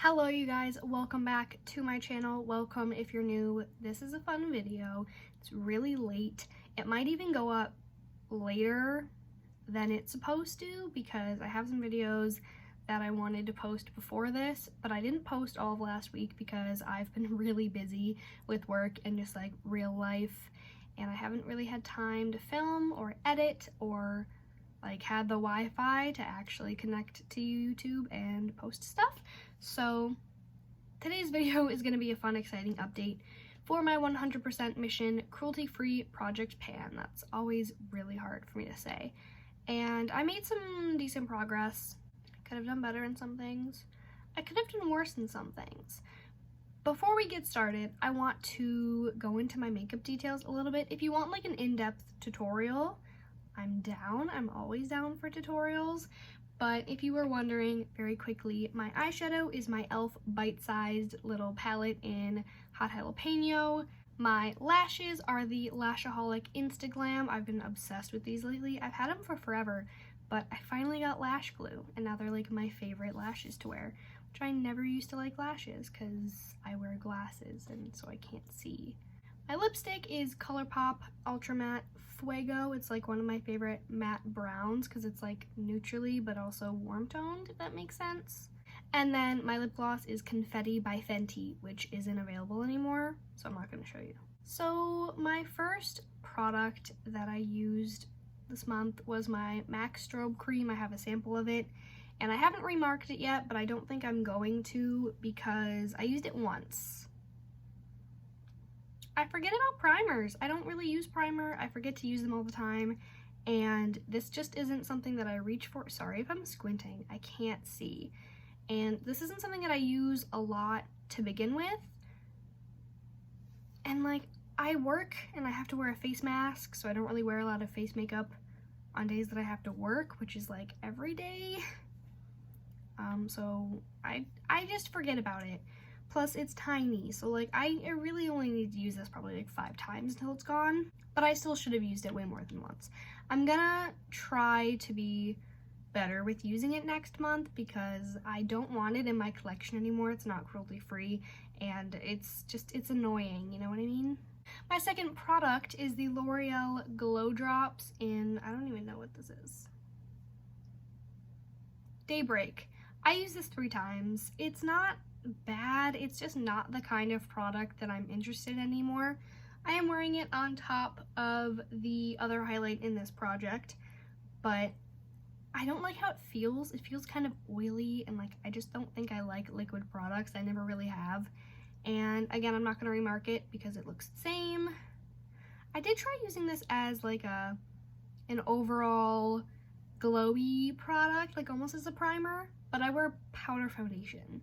Hello you guys, welcome back to my channel. Welcome if you're new. This is a fun video. It's really late. It might even go up later than it's supposed to because I have some videos that I wanted to post before this, but I didn't post all of last week because I've been really busy with work and just like real life, and I haven't really had time to film or edit or like had the Wi-Fi to actually connect to YouTube and post stuff. So today's video is going to be a fun, exciting update for my 100% mission cruelty-free project pan. That's always really hard for me to say. And I made some decent progress. I could have done better in some things. I could have done worse in some things. Before we get started, I want to go into my makeup details a little bit. If you want like an in-depth tutorial, I'm down. I'm always down for tutorials. But if you were wondering, very quickly, my eyeshadow is my e.l.f. bite-sized little palette in Hot Jalapeno. My lashes are the Lashaholic Instaglam. I've been obsessed with these lately. I've had them for forever, but I finally got lash glue, and now they're like my favorite lashes to wear, which I never used to like lashes because I wear glasses and so I can't see. My lipstick is ColourPop Ultra Matte Fuego. It's like one of my favorite matte browns because it's like neutrally but also warm toned, if that makes sense. And then my lip gloss is Confetti by Fenty, which isn't available anymore, so I'm not going to show you. So my first product that I used this month was my MAC Strobe Cream. I have a sample of it, and I haven't remarked it yet, but I don't think I'm going to because I used it once. I forget about primers. I don't really use primer. I forget to use them all the time, and this just isn't something that I reach for. Sorry if I'm squinting, I can't see. And this isn't something that I use a lot to begin with. And like, I work and I have to wear a face mask, so I don't really wear a lot of face makeup on days that I have to work, which is like every day. So I just forget about it. Plus it's tiny, so like I really only need to use this probably like 5 times until it's gone, but I still should have used it way more than once. I'm gonna try to be better with using it next month because I don't want it in my collection anymore. It's not cruelty free and it's annoying, you know what I mean? My second product is the L'Oreal Glow Drops in, I don't even know what this is, Daybreak. I used this 3 times. It's not bad, it's just not the kind of product that I'm interested in anymore. I am wearing it on top of the other highlight in this project, but I don't like how it feels. It feels kind of oily, and like I just don't think I like liquid products. I never really have. And again, I'm not going to remark it because it looks the same. I did try using this as like an overall glowy product, like almost as a primer, but I wear powder foundation,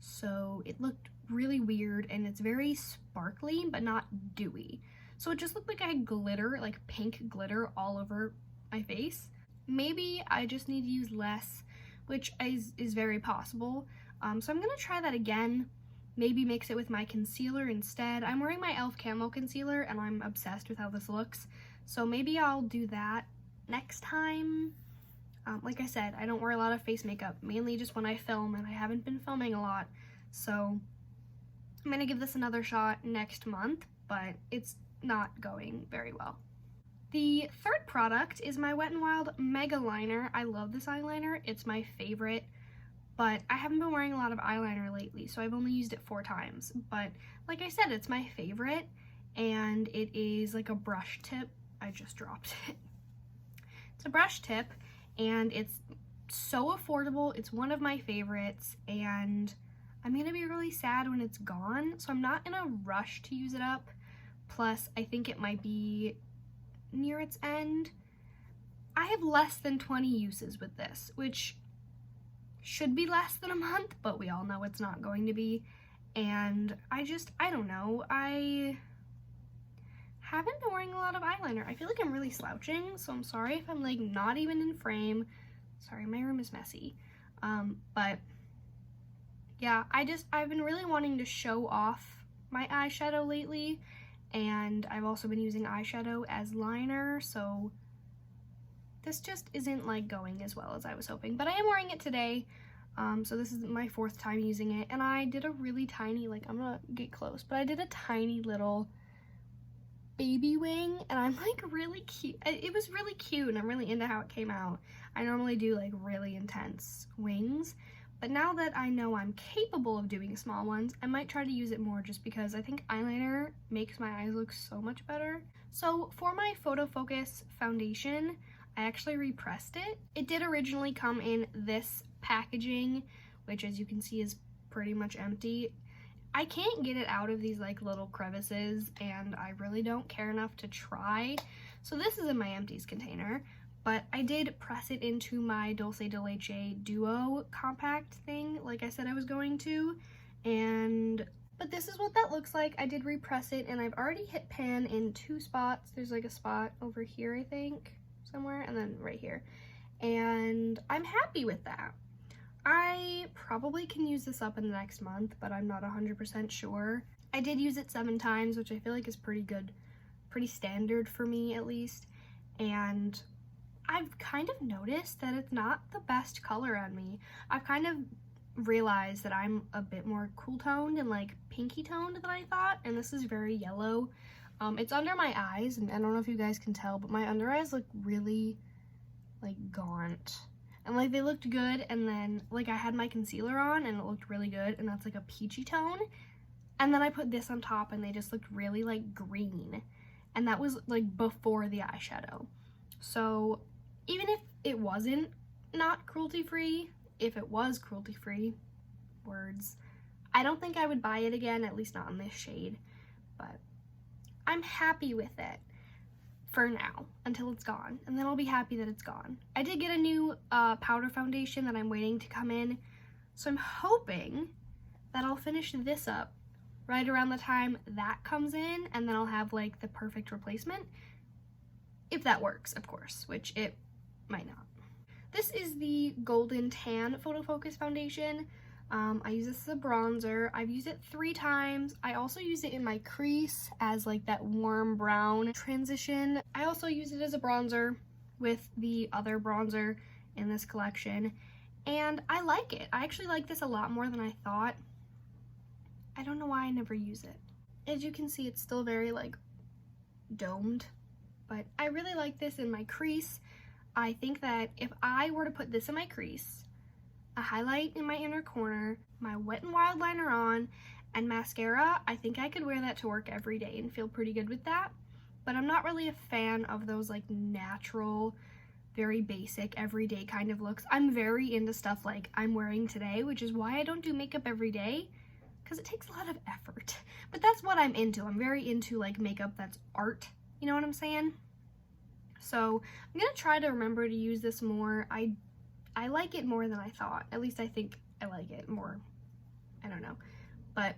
so it looked really weird, and it's very sparkly but not dewy. So it just looked like I had glitter, like pink glitter all over my face. Maybe I just need to use less, which is very possible. So I'm gonna try that again. Maybe mix it with my concealer instead. I'm wearing my e.l.f. Camo Concealer and I'm obsessed with how this looks. So maybe I'll do that next time. Like I said, I don't wear a lot of face makeup, mainly just when I film, and I haven't been filming a lot. So I'm gonna give this another shot next month, but it's not going very well. The third product is my Wet n Wild Mega Liner. I love this eyeliner. It's my favorite, but I haven't been wearing a lot of eyeliner lately, so I've only used it 4 times. But like I said, it's my favorite, and it is like a brush tip. I just dropped it. It's a brush tip, and it's so affordable. It's one of my favorites, and I'm gonna be really sad when it's gone, so I'm not in a rush to use it up. Plus, I think it might be near its end. I have less than 20 uses with this, which should be less than a month, but we all know it's not going to be. And I don't know, I haven't been wearing a lot of eyeliner. I feel like I'm really slouching, so I'm sorry if I'm like not even in frame. Sorry, my room is messy. But yeah, I've been really wanting to show off my eyeshadow lately, and I've also been using eyeshadow as liner, so this just isn't like going as well as I was hoping. But I am wearing it today. So this is my 4th time using it, and I did a really tiny, like, I'm gonna get close, but I did a tiny little baby wing, and I'm like really cute. It was really cute, and I'm really into how it came out. I normally do like really intense wings, but now that I know I'm capable of doing small ones, I might try to use it more just because I think eyeliner makes my eyes look so much better. So for my Photo Focus foundation, I actually repressed it. It did originally come in this packaging, which as you can see is pretty much empty. I can't get it out of these like little crevices, and I really don't care enough to try. So this is in my empties container, but I did press it into my Dolce de Leche Duo compact thing like I said I was going to, but this is what that looks like. I did repress it, and I've already hit pan in 2 spots. There's like a spot over here, I think, somewhere, and then right here, and I'm happy with that. I probably can use this up in the next month, but I'm not 100% sure. I did use it 7 times, which I feel like is pretty good, pretty standard for me at least, and I've kind of noticed that it's not the best color on me. I've kind of realized that I'm a bit more cool toned and like pinky toned than I thought, and this is very yellow. It's under my eyes, and I don't know if you guys can tell, but my under eyes look really like gaunt. And like they looked good, and then like I had my concealer on and it looked really good, and that's like a peachy tone. And then I put this on top and they just looked really like green. And that was like before the eyeshadow. So even if it wasn't not cruelty free, if it was cruelty free, words, I don't think I would buy it again, at least not in this shade. But I'm happy with it for now until it's gone, and then I'll be happy that it's gone. I did get a new powder foundation that I'm waiting to come in, so I'm hoping that I'll finish this up right around the time that comes in, and then I'll have like the perfect replacement, if that works, of course, which it might not. This is the Golden Tan Photo Focus foundation. I use this as a bronzer. I've used it 3 times. I also use it in my crease as like that warm brown transition. I also use it as a bronzer with the other bronzer in this collection, and I like it. I actually like this a lot more than I thought. I don't know why I never use it. As you can see, it's still very like domed, but I really like this in my crease. I think that if I were to put this in my crease, a highlight in my inner corner, my Wet n Wild liner on, and mascara, I think I could wear that to work every day and feel pretty good with that. But I'm not really a fan of those like natural, very basic, everyday kind of looks. I'm very into stuff like I'm wearing today, which is why I don't do makeup every day, because it takes a lot of effort. But that's what I'm into. I'm very into like makeup that's art, you know what I'm saying? So I'm gonna try to remember to use this more. I like it more than I thought. At least I think I like it more. I don't know. But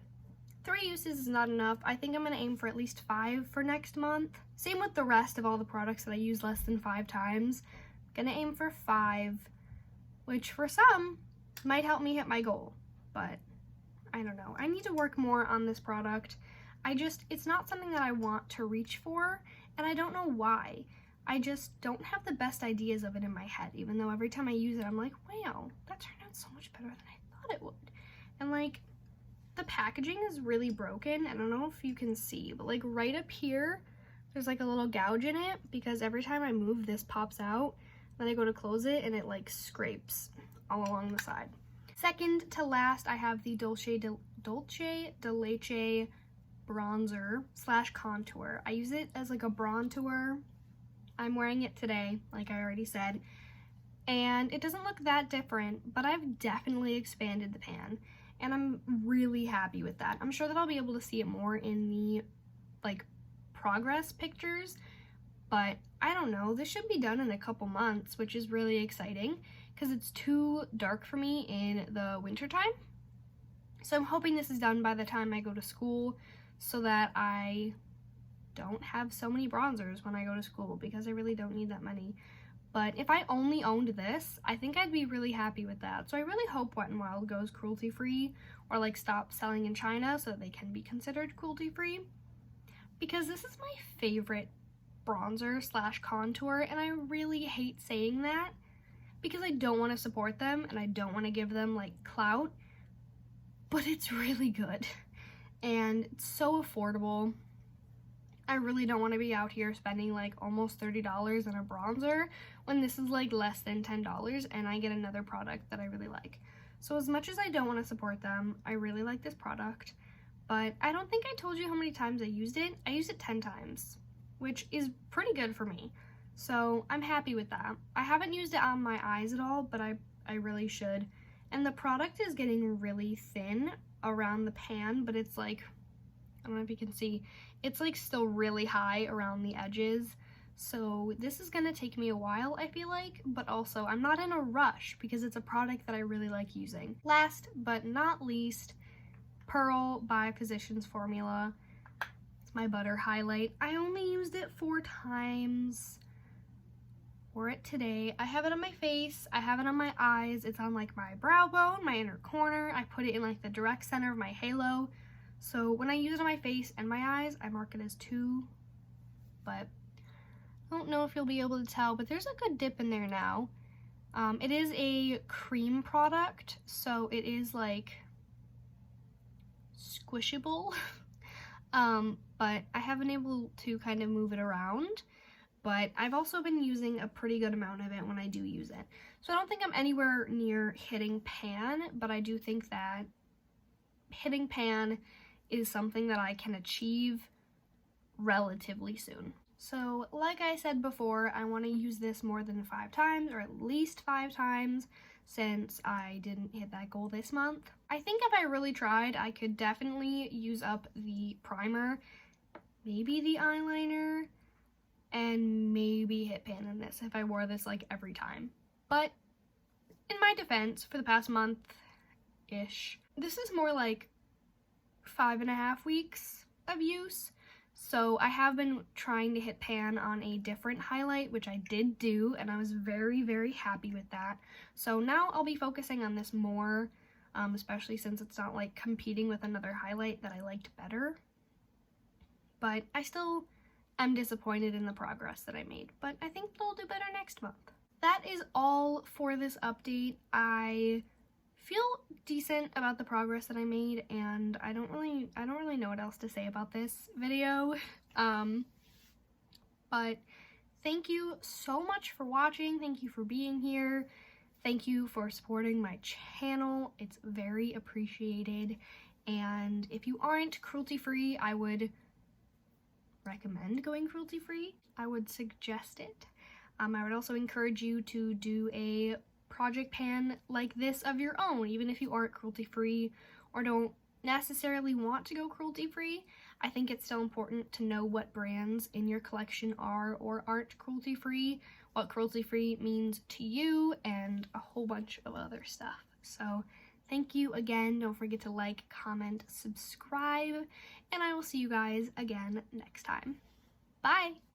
3 uses is not enough. I think I'm gonna aim for at least 5 for next month. Same with the rest of all the products that I use less than 5 times. Gonna aim for 5, which for some might help me hit my goal, but I don't know. I need to work more on this product. It's not something that I want to reach for, and I don't know why. I just don't have the best ideas of it in my head, even though every time I use it, I'm like, wow, that turned out so much better than I thought it would. And like, the packaging is really broken. I don't know if you can see, but like right up here, there's like a little gouge in it because every time I move, this pops out. Then I go to close it and it like scrapes all along the side. Second to last, I have the Dolce de Leche bronzer / contour. I use it as like a bronzer. I'm wearing it today, like I already said, and it doesn't look that different, but I've definitely expanded the pan, and I'm really happy with that. I'm sure that I'll be able to see it more in the like progress pictures, but I don't know. This should be done in a couple months, which is really exciting because it's too dark for me in the wintertime. So I'm hoping this is done by the time I go to school so that I don't have so many bronzers when I go to school, because I really don't need that many. But if I only owned this, I think I'd be really happy with that. So I really hope Wet n Wild goes cruelty free, or like stop selling in China so that they can be considered cruelty free, because this is my favorite bronzer / contour, and I really hate saying that because I don't want to support them and I don't want to give them like clout, but it's really good and it's so affordable. I really don't want to be out here spending like almost $30 on a bronzer when this is like less than $10 and I get another product that I really like. So as much as I don't want to support them, I really like this product, but I don't think I told you how many times I used it. I used it 10 times, which is pretty good for me. So I'm happy with that. I haven't used it on my eyes at all, but I really should. And the product is getting really thin around the pan, but it's like, I don't know if you can see, it's like still really high around the edges. So this is gonna take me a while, I feel like, but also I'm not in a rush because it's a product that I really like using. Last but not least, Pearl by Physicians Formula. It's my butter highlight. I only used it 4 times. Wore it today. I have it on my face, I have it on my eyes, it's on like my brow bone, my inner corner. I put it in like the direct center of my halo. So when I use it on my face and my eyes, I mark it as 2, but I don't know if you'll be able to tell, but there's a good dip in there now. It is a cream product, so it is like squishable, but I have been able to kind of move it around, but I've also been using a pretty good amount of it when I do use it. So I don't think I'm anywhere near hitting pan, but I do think that hitting pan is something that I can achieve relatively soon. So like I said before, I want to use this more than 5 times, or at least 5 times, since I didn't hit that goal this month. I think if I really tried, I could definitely use up the primer, maybe the eyeliner, and maybe hit pan in this if I wore this like every time. But in my defense, for the past month-ish, this is more like 5.5 weeks of use. So I have been trying to hit pan on a different highlight, which I did do, and I was very, very happy with that. So now I'll be focusing on this more, especially since it's not like competing with another highlight that I liked better. But I still am disappointed in the progress that I made, but I think they'll do better next month. That is all for this update. I feel decent about the progress that I made, and I don't really know what else to say about this video. But thank you so much for watching. Thank you for being here. Thank you for supporting my channel. It's very appreciated. And if you aren't cruelty-free, I would recommend going cruelty-free. I would suggest it. I would also encourage you to do a project pan like this of your own, even if you aren't cruelty-free or don't necessarily want to go cruelty-free. I think it's still important to know what brands in your collection are or aren't cruelty-free, what cruelty-free means to you, and a whole bunch of other stuff. So thank you again. Don't forget to like, comment, subscribe, and I will see you guys again next time. Bye!